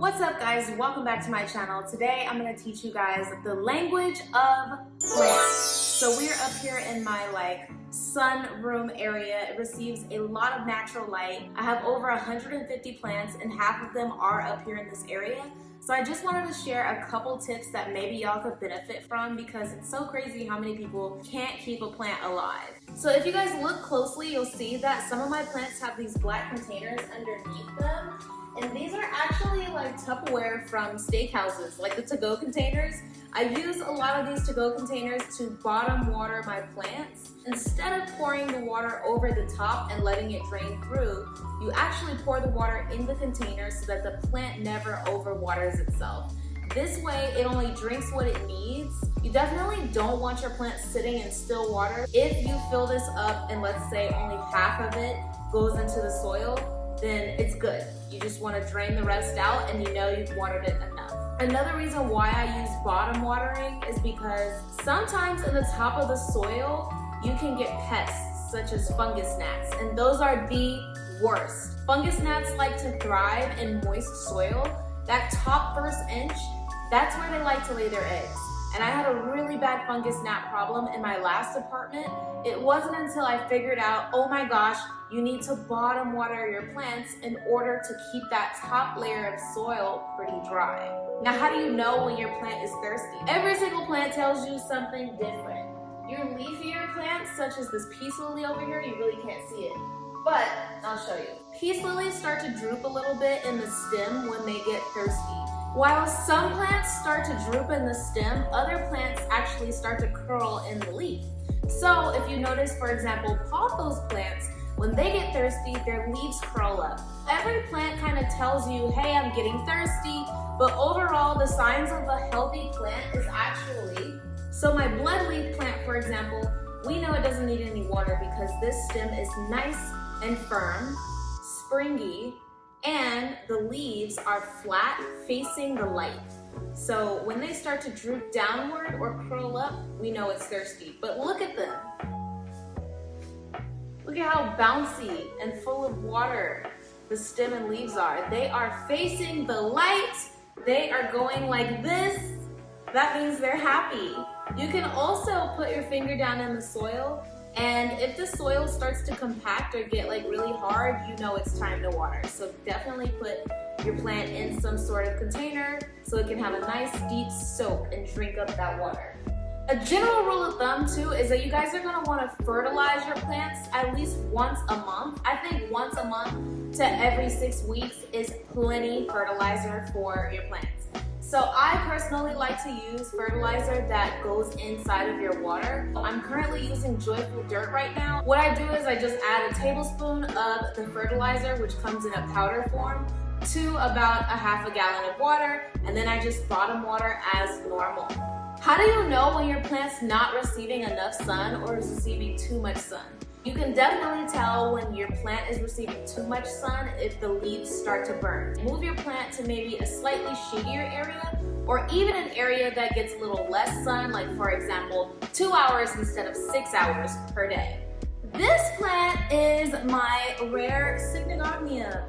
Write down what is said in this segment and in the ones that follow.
What's up guys, welcome back to my channel. Today I'm going to teach you guys the language of plants. So we're up here in my sunroom area. It receives a lot of natural light. I have over 150 plants and half of them are up here in this area. So I just wanted to share a couple tips that maybe y'all could benefit from because it's so crazy how many people can't keep a plant alive. So if you guys look closely, you'll see that some of my plants have these black containers underneath them. And these are actually like Tupperware from steakhouses, like the to-go containers. I use a lot of these to-go containers to bottom water my plants. Instead of pouring the water over the top and letting it drain through, you actually pour the water in the container so that the plant never overwaters itself. This way, it only drinks what it needs. You definitely don't want your plant sitting in still water. If you fill this up and let's say only half of it goes into the soil, then it's good. You just want to drain the rest out and you know you've watered it enough. Another reason why I use bottom watering is because sometimes in the top of the soil, you can get pests such as fungus gnats, and those are the worst. Fungus gnats like to thrive in moist soil. That top first inch, that's where they like to lay their eggs. And I had a really bad fungus gnat problem in my last apartment. It wasn't until I figured out, oh my gosh, you need to bottom water your plants in order to keep that top layer of soil pretty dry. Now, how do you know when your plant is thirsty? Every single plant tells you something different. Your leafier plants, such as this peace lily over here, you really can't see it, but I'll show you. Peace lilies start to droop a little bit in the stem when they get thirsty. While some plants start to droop in the stem, other plants actually start to curl in the leaf. So if you notice, for example, pothos plants, when they get thirsty, their leaves curl up. Every plant kind of tells you, hey, I'm getting thirsty, but overall, the signs of a healthy plant is actually, so my blood leaf plant, for example, we know it doesn't need any water because this stem is nice and firm, springy, and the leaves are flat facing the light. So when they start to droop downward or curl up, we know it's thirsty. But look at them. Look at how bouncy and full of water the stem and leaves are. They are facing the light. They are going like this. That means they're happy. You can also put your finger down in the soil, and if the soil starts to compact or get really hard, you know it's time to water. So definitely put your plant in some sort of container so it can have a nice deep soak and drink up that water. A general rule of thumb too is that you guys are going to want to fertilize your plants at least once a month. I think once a month to every 6 weeks is plenty fertilizer for your plants. So I personally like to use fertilizer that goes inside of your water. I'm currently using Joyful Dirt right now. What I do is I just add a tablespoon of the fertilizer, which comes in a powder form, to about a half a gallon of water, and then I just bottom water as normal. How do you know when your plant's not receiving enough sun or is receiving too much sun? You can definitely tell when your plant is receiving too much sun if the leaves start to burn. Move your plant to maybe a slightly shadier area or even an area that gets a little less sun, like for example, 2 hours instead of 6 hours per day. This plant is my rare Syngonium.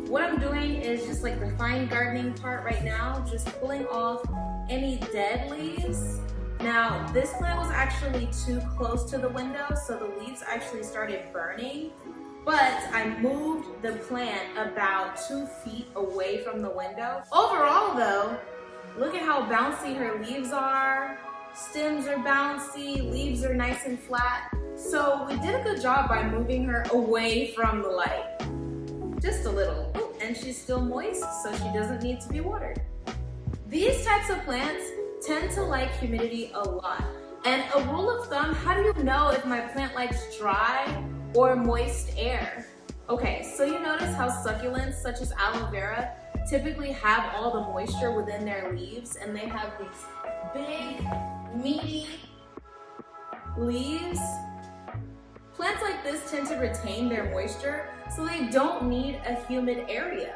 What I'm doing is just like the fine gardening part right now, just pulling off any dead leaves. Now, this plant was actually too close to the window, so the leaves actually started burning, but I moved the plant about 2 feet away from the window. Overall though, look at how bouncy her leaves are. Stems are bouncy, leaves are nice and flat. So we did a good job by moving her away from the light. Just a little. Ooh, and she's still moist, so she doesn't need to be watered. These types of plants tend to like humidity a lot. And a rule of thumb, how do you know if my plant likes dry or moist air? Okay, so you notice how succulents such as aloe vera typically have all the moisture within their leaves, and they have these big, meaty leaves. Plants like this tend to retain their moisture, so they don't need a humid area.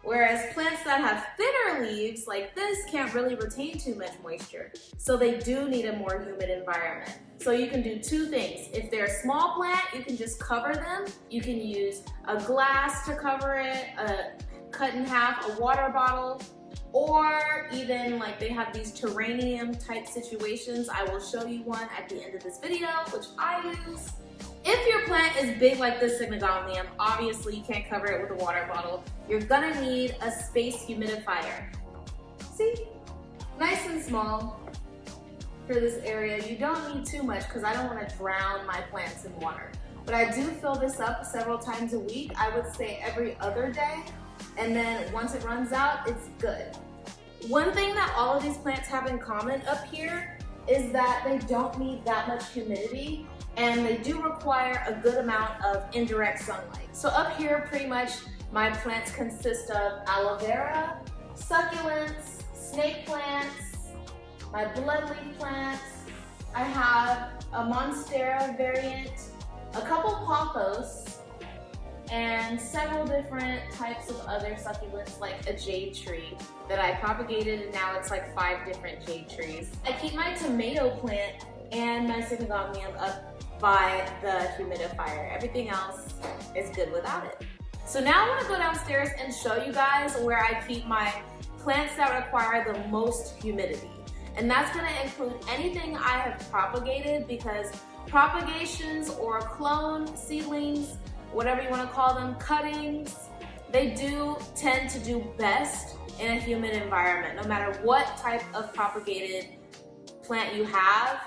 Whereas plants that have thinner leaves like this can't really retain too much moisture, so they do need a more humid environment. So you can do two things. If they're a small plant, you can just cover them. You can use a glass to cover it, a cut in half a water bottle, or even like they have these terrarium type situations. I will show you one at the end of this video, which I use. If your plant is big like this Syngonium, obviously you can't cover it with a water bottle. You're gonna need a space humidifier. See? Nice and small for this area. You don't need too much because I don't want to drown my plants in water. But I do fill this up several times a week. I would say every other day. And then once it runs out, it's good. One thing that all of these plants have in common up here is that they don't need that much humidity, and they do require a good amount of indirect sunlight. So up here, pretty much my plants consist of aloe vera, succulents, snake plants, my bloodleaf plants. I have a monstera variant, a couple pothos, and several different types of other succulents like a jade tree that I propagated, and now it's like 5 different jade trees. I keep my tomato plant and my Syngonium up by the humidifier. Everything else is good without it. So now I want to go downstairs and show you guys where I keep my plants that require the most humidity. And that's going to include anything I have propagated, because propagations or clone seedlings, whatever you want to call them, cuttings, they do tend to do best in a humid environment. No matter what type of propagated plant you have,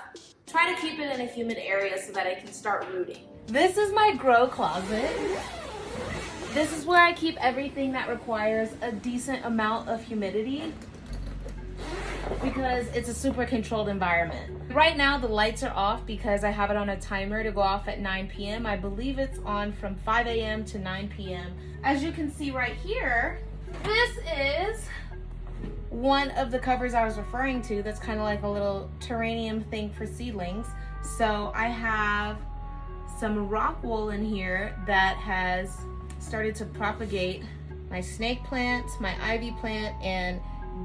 try to keep it in a humid area so that it can start rooting. This is my grow closet. This is where I keep everything that requires a decent amount of humidity, because it's a super controlled environment. Right now the lights are off because I have it on a timer to go off at 9 p.m. I believe it's on from 5 a.m. to 9 p.m. As you can see right here, this is one of the covers I was referring to that's kind of like a little terrarium thing for seedlings. So I have some rock wool in here that has started to propagate my snake plant, my ivy plant, and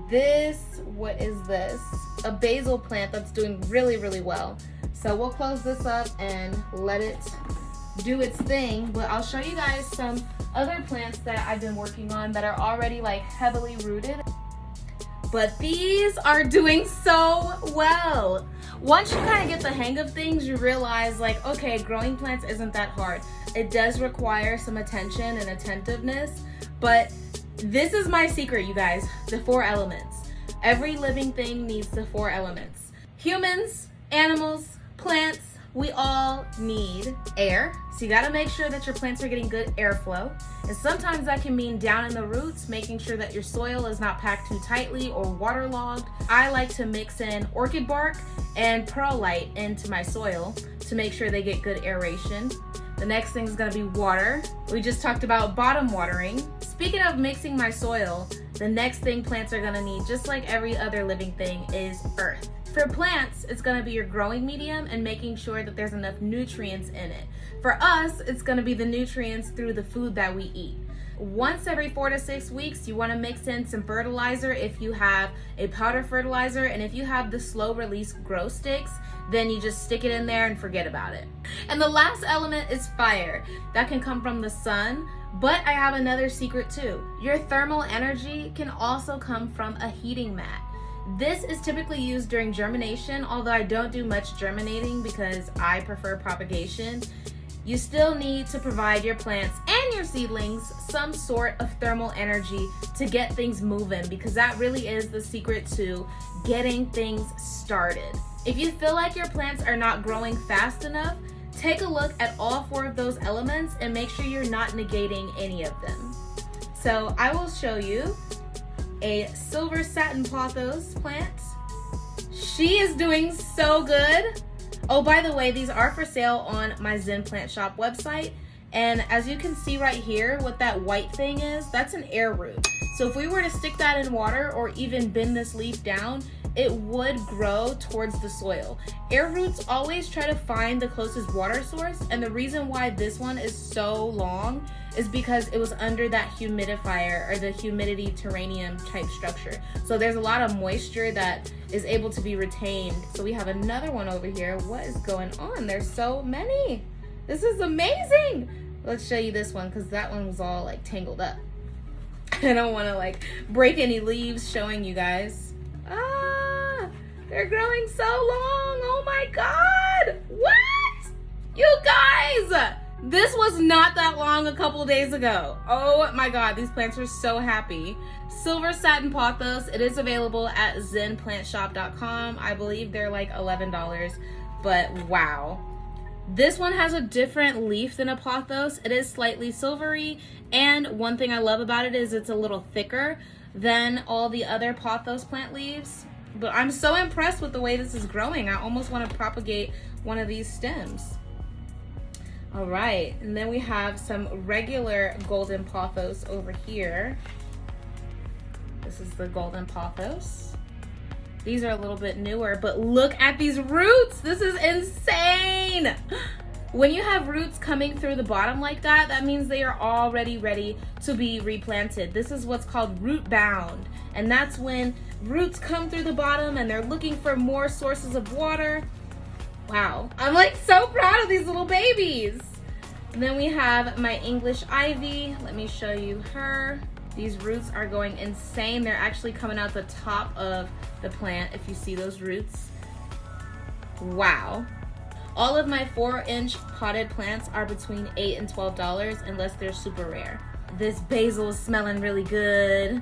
this, what is this? A basil plant that's doing really, really well. So we'll close this up and let it do its thing, but I'll show you guys some other plants that I've been working on that are already like heavily rooted. But these are doing so well. Once you kind of get the hang of things, you realize like, okay, growing plants isn't that hard. It does require some attention and attentiveness, but this is my secret, you guys, the 4 elements. Every living thing needs the 4 elements. Humans, animals, plants, we all need air. So you gotta make sure that your plants are getting good airflow. And sometimes that can mean down in the roots, making sure that your soil is not packed too tightly or waterlogged. I like to mix in orchid bark and perlite into my soil to make sure they get good aeration. The next thing is gonna be water. We just talked about bottom watering. Speaking of mixing my soil, the next thing plants are gonna need, just like every other living thing, is earth. For plants, it's gonna be your growing medium and making sure that there's enough nutrients in it. For us, it's gonna be the nutrients through the food that we eat. Once every 4 to 6 weeks, you wanna mix in some fertilizer if you have a powder fertilizer, and if you have the slow release grow sticks, then you just stick it in there and forget about it. And the last element is fire. That can come from the sun, but I have another secret too. Your thermal energy can also come from a heating mat. This is typically used during germination, although I don't do much germinating because I prefer propagation. You still need to provide your plants and your seedlings some sort of thermal energy to get things moving, because that really is the secret to getting things started. If you feel like your plants are not growing fast enough, take a look at all 4 of those elements and make sure you're not negating any of them. So I will show you a silver satin pothos plant. She is doing so good. Oh, by the way, these are for sale on my Zen Plant Shop website. And as you can see right here, what that white thing is, that's an air root. So if we were to stick that in water or even bend this leaf down, it would grow towards the soil. Air roots always try to find the closest water source, and the reason why this one is so long is because it was under that humidifier or the humidity terrarium type structure. So there's a lot of moisture that is able to be retained. So we have another one over here. What is going on? There's so many. This is amazing. Let's show you this one because that one was all like tangled up. I don't want to like break any leaves showing you guys. Ah, they're growing so long. Oh my God. What? You guys, this was not that long a couple days ago. Oh my God, these plants are so happy. Silver satin pothos, it is available at zenplantshop.com. I believe they're like $11, but wow. This one has a different leaf than a pothos. It is slightly silvery, and one thing I love about it is it's a little thicker than all the other pothos plant leaves. But I'm so impressed with the way this is growing. I almost want to propagate one of these stems. All right, and then we have some regular golden pothos over here. This is the golden pothos. These are a little bit newer, but look at these roots. This is insane. When you have roots coming through the bottom like that, that means they are already ready to be replanted. This is what's called root bound. And that's when roots come through the bottom and they're looking for more sources of water. Wow, I'm like so proud of these little babies. And then we have my English ivy. Let me show you her. These roots are going insane. They're actually coming out the top of the plant, if you see those roots. Wow. All of my 4-inch potted plants are between $8 and $12 unless they're super rare. This basil is smelling really good,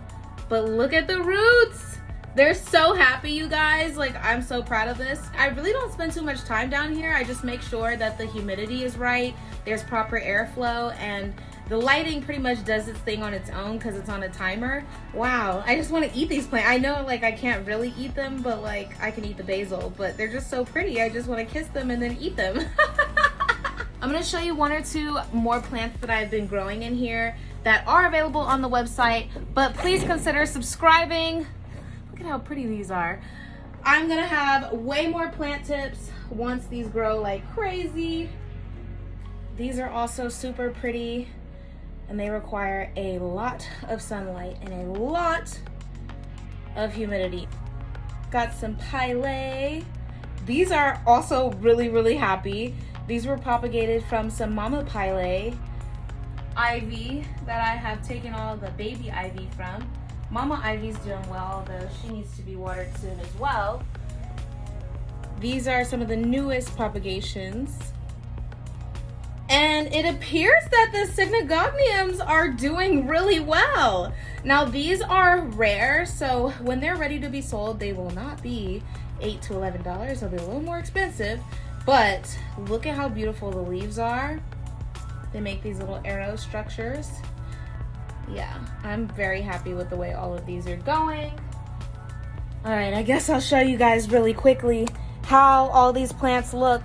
but look at the roots. They're so happy, you guys. Like, I'm so proud of this. I really don't spend too much time down here. I just make sure that the humidity is right, there's proper airflow, and the lighting pretty much does its thing on its own because it's on a timer. Wow, I just want to eat these plants. I know like I can't really eat them, but like I can eat the basil, but they're just so pretty. I just want to kiss them and then eat them. I'm gonna show you 1 or 2 more plants that I've been growing in here that are available on the website, but please consider subscribing. Look at how pretty these are. I'm gonna have way more plant tips once these grow like crazy. These are also super pretty, and they require a lot of sunlight and a lot of humidity. Got some Pilea. These are also really, really happy. These were propagated from some Mama Pilea ivy that I have taken all the baby ivy from. Mama Ivy's doing well, although she needs to be watered soon as well. These are some of the newest propagations. And it appears that the Syngoniums are doing really well. Now these are rare, so when they're ready to be sold, they will not be $8 to $11. They'll be a little more expensive, but look at how beautiful the leaves are. They make these little arrow structures. Yeah, I'm very happy with the way all of these are going. All right, I guess I'll show you guys really quickly how all these plants look.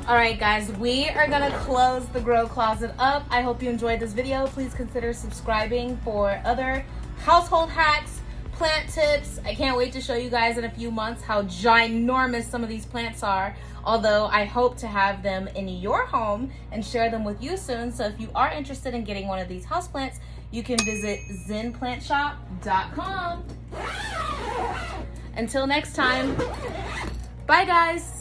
All right, guys, we are gonna close the grow closet up. I hope you enjoyed this video. Please consider subscribing for other household hacks, plant tips. I can't wait to show you guys in a few months how ginormous some of these plants are, although I hope to have them in your home and share them with you soon. So if you are interested in getting one of these houseplants, you can visit zenplantshop.com. Until next time, bye guys.